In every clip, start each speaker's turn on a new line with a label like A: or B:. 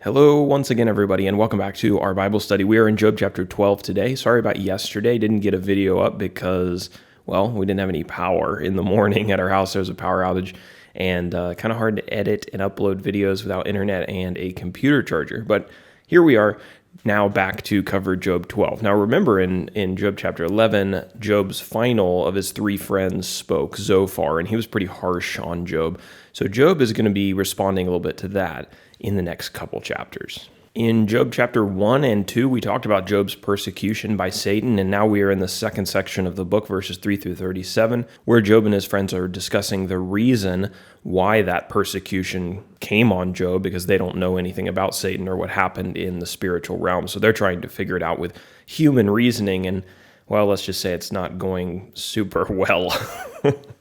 A: Hello, once again, everybody, and welcome back to our Bible study. We are in Job chapter 12 today. Sorry about yesterday. Didn't get a video up because, well, we didn't have any power in the morning at our house. There was a power outage and kind of hard to edit and upload videos without internet and a computer charger. But here we are now back to cover Job 12. Now, remember in Job chapter 11, Job's final of his three friends spoke, Zophar, and he was pretty harsh on Job. So Job is going to be responding a little bit to that in the next couple chapters. In Job chapter 1 and 2, we talked about Job's persecution by Satan, and now we are in the second section of the book, verses 3 through 37, where Job and his friends are discussing the reason why that persecution came on Job, because they don't know anything about Satan or what happened in the spiritual realm. So they're trying to figure it out with human reasoning, and, well, let's just say it's not going super well.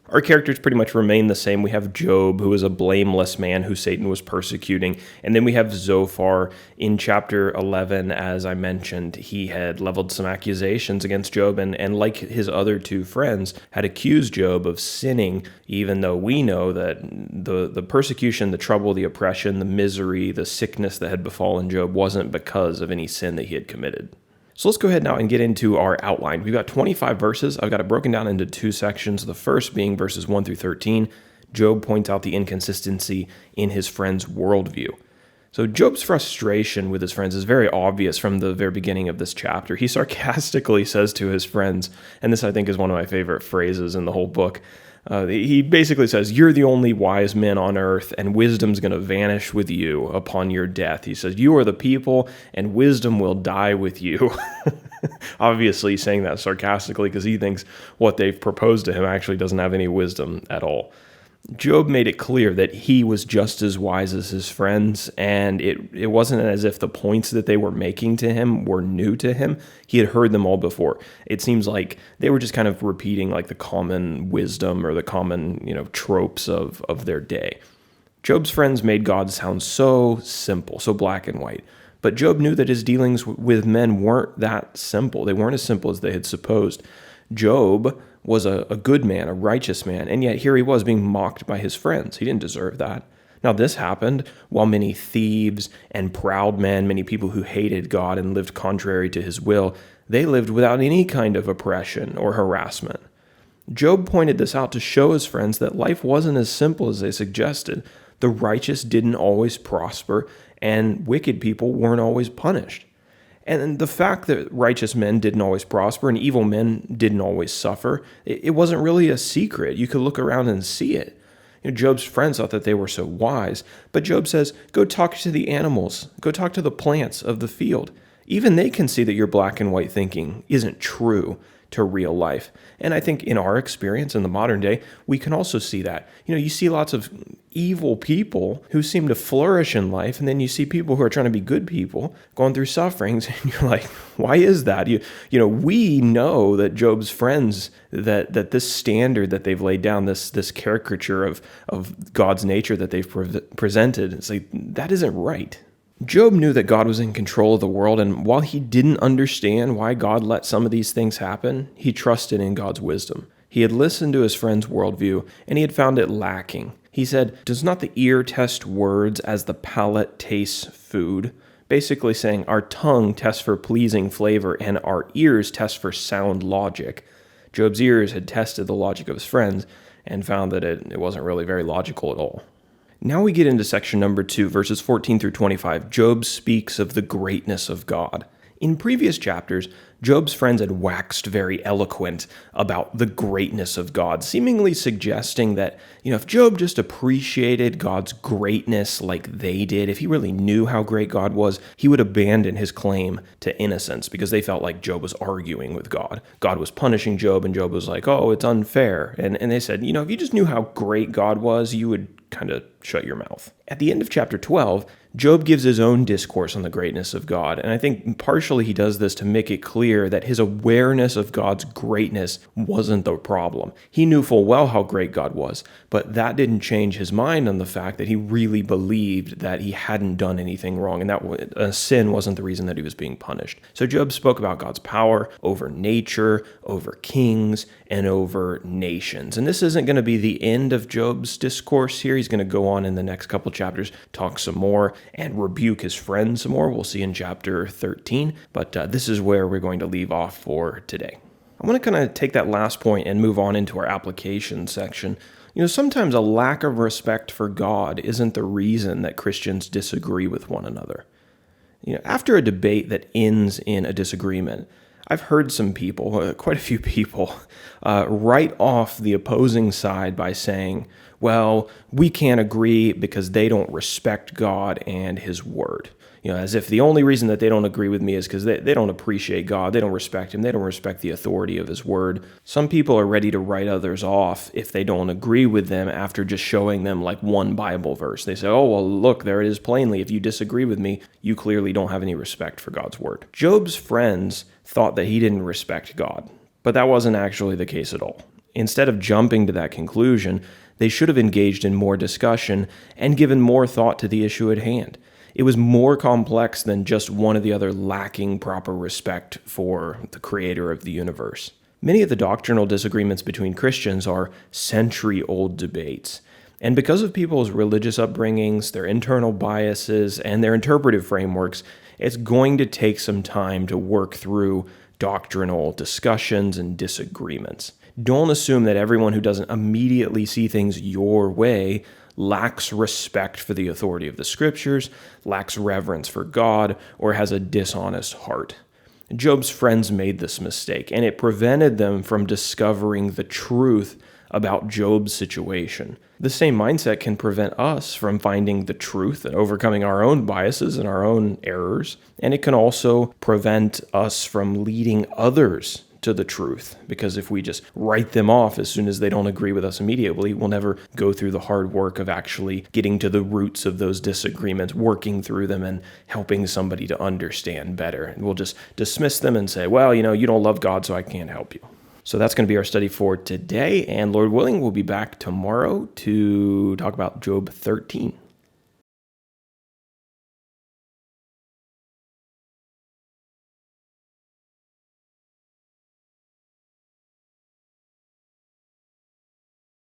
A: Our characters pretty much remain the same. We have Job, who is a blameless man who Satan was persecuting. And then we have Zophar in chapter 11. As I mentioned, he had leveled some accusations against Job and like his other two friends, had accused Job of sinning, even though we know that the persecution, the trouble, the oppression, the misery, the sickness that had befallen Job wasn't because of any sin that he had committed. So let's go ahead now and get into our outline. We've got 25 verses. I've got it broken down into two sections. The first being verses 1 through 13. Job points out the inconsistency in his friend's worldview. So Job's frustration with his friends is very obvious from the very beginning of this chapter. He sarcastically says to his friends, and this I think is one of my favorite phrases in the whole book, he basically says, "You're the only wise men on earth, and wisdom's going to vanish with you upon your death." He says, "You are the people, and wisdom will die with you." Obviously saying that sarcastically because he thinks what they've proposed to him actually doesn't have any wisdom at all. Job made it clear that he was just as wise as his friends, and it wasn't as if the points that they were making to him were new to him. He had heard them all before. It seems like they were just kind of repeating like the common wisdom or the common, tropes of their day. Job's friends made God sound so simple, so black and white. But Job knew that his dealings with men weren't that simple. They weren't as simple as they had supposed. Job was a good man, a righteous man, and yet here he was being mocked by his friends. He didn't deserve that. Now, this happened while many thieves and proud men, many people who hated God and lived contrary to his will, they lived without any kind of oppression or harassment. Job pointed this out to show his friends that life wasn't as simple as they suggested. The righteous didn't always prosper, and wicked people weren't always punished. And the fact that righteous men didn't always prosper and evil men didn't always suffer, it wasn't really a secret. You could look around and see it. Job's friends thought that they were so wise, but Job says, go talk to the animals, go talk to the plants of the field. Even they can see that your black and white thinking isn't true to real life. And I think in our experience in the modern day, we can also see that. You see lots of evil people who seem to flourish in life, and then you see people who are trying to be good people going through sufferings, and you're like, why is that? We know that Job's friends, that this standard that they've laid down, this caricature of God's nature that they've presented, it's like, that isn't right. Job knew that God was in control of the world, and while he didn't understand why God let some of these things happen, he trusted in God's wisdom. He had listened to his friend's worldview, and he had found it lacking. He said, "Does not the ear test words as the palate tastes food?" Basically saying our tongue tests for pleasing flavor, and our ears test for sound logic. Job's ears had tested the logic of his friends and found that it wasn't really very logical at all. Now we get into section number 2, verses 14 through 25. Job speaks of the greatness of God. In previous chapters, Job's friends had waxed very eloquent about the greatness of God, seemingly suggesting that, if Job just appreciated God's greatness like they did, if he really knew how great God was, he would abandon his claim to innocence because they felt like Job was arguing with God. God was punishing Job, and Job was like, oh, it's unfair. And they said, if you just knew how great God was, you would kind of shut your mouth. At the end of chapter 12, Job gives his own discourse on the greatness of God, and I think partially he does this to make it clear that his awareness of God's greatness wasn't the problem. He knew full well how great God was, but that didn't change his mind on the fact that he really believed that he hadn't done anything wrong, and that sin wasn't the reason that he was being punished. So Job spoke about God's power over nature, over kings, and over nations. And this isn't going to be the end of Job's discourse here. He's going to go on in the next couple chapters, talk some more. and rebuke his friends some more. We'll see in chapter 13, but this is where we're going to leave off for today. I want to kind of take that last point and move on into our application section. Sometimes a lack of respect for God isn't the reason that Christians disagree with one another. After a debate that ends in a disagreement, I've heard some people, quite a few people, write off the opposing side by saying, well, we can't agree because they don't respect God and His Word. As if the only reason that they don't agree with me is because they don't appreciate God, they don't respect Him, they don't respect the authority of His Word. Some people are ready to write others off if they don't agree with them after just showing them like one Bible verse. They say, oh, well, look, there it is plainly. If you disagree with me, you clearly don't have any respect for God's Word. Job's friends thought that he didn't respect God, but that wasn't actually the case at all. Instead of jumping to that conclusion, they should have engaged in more discussion and given more thought to the issue at hand. It was more complex than just one or the other lacking proper respect for the creator of the universe. Many of the doctrinal disagreements between Christians are century-old debates. And because of people's religious upbringings, their internal biases, and their interpretive frameworks, it's going to take some time to work through doctrinal discussions and disagreements. Don't assume that everyone who doesn't immediately see things your way lacks respect for the authority of the Scriptures, lacks reverence for God, or has a dishonest heart. Job's friends made this mistake, and it prevented them from discovering the truth about Job's situation. The same mindset can prevent us from finding the truth and overcoming our own biases and our own errors, and it can also prevent us from leading others to the truth, because if we just write them off as soon as they don't agree with us immediately, we'll never go through the hard work of actually getting to the roots of those disagreements, working through them, and helping somebody to understand better. And we'll just dismiss them and say, well, you don't love God, so I can't help you. So that's going to be our study for today, and Lord willing, we'll be back tomorrow to talk about Job 13.